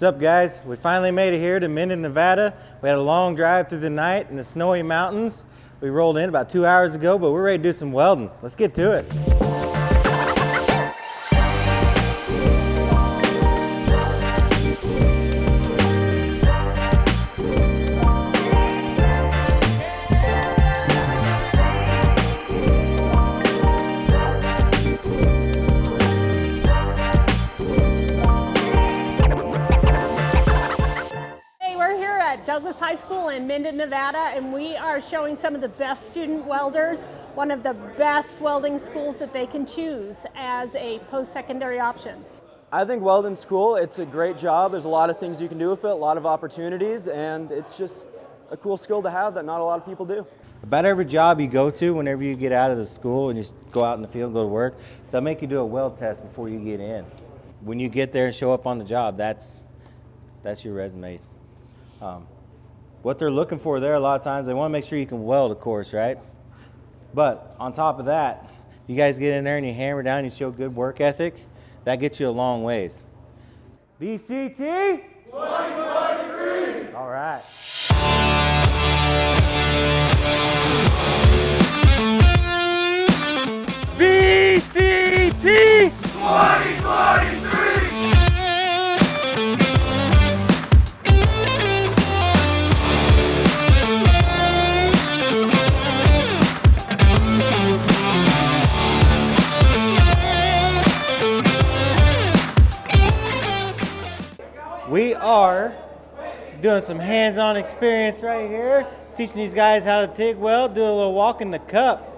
What's up, guys? We finally made it here to Minden, Nevada. We had a long drive through the night in the snowy mountains. We rolled in about 2 hours ago, but we're ready to do some welding. Let's get to it. Douglas High School in Minden, Nevada, and we are showing some of the best student welders, one of the best welding schools that they can choose as a post-secondary option. I think welding school, it's a great job. There's a lot of things you can do with it, a lot of opportunities, and it's just a cool skill to have that not a lot of people do. About every job you go to, whenever you get out of the school and just go out in the field and go to work, they'll make you do a weld test before you get in. When you get there and show up on the job, that's your resume. What they're looking for there, a lot of times, they want to make sure you can weld, of course, right? But on top of that, you guys get in there and you hammer down, you show good work ethic, that gets you a long ways. VCT? 2023! All right. VCT 2023! We are doing some hands-on experience right here, teaching these guys how to TIG weld, do a little walk in the cup.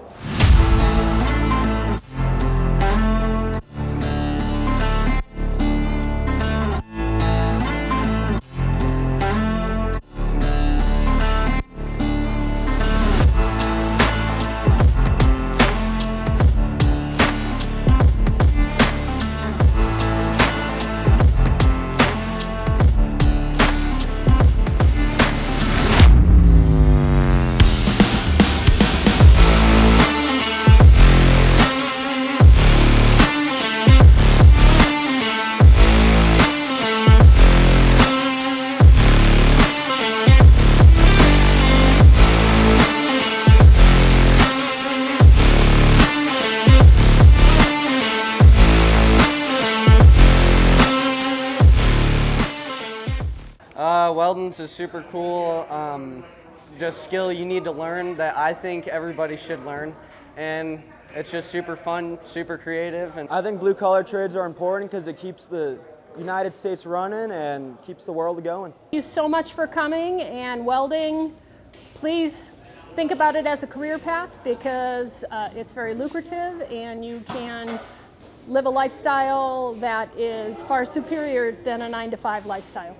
Welding's a super cool just skill you need to learn that I think everybody should learn, and it's just super fun, super creative. And I think blue-collar trades are important because it keeps the United States running and keeps the world going. Thank you so much for coming, and welding, please think about it as a career path because it's very lucrative and you can live a lifestyle that is far superior than a 9-to-5 lifestyle.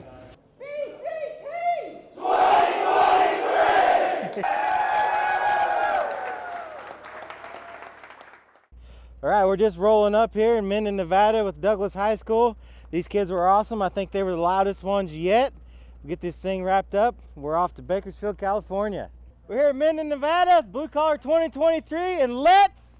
All right, we're just rolling up here in Minden, Nevada with Douglas High School. These kids were awesome. I think they were the loudest ones yet. We get this thing wrapped up. We're off to Bakersfield, California. We're here in Minden, Nevada, Blue Collar 2023, and let's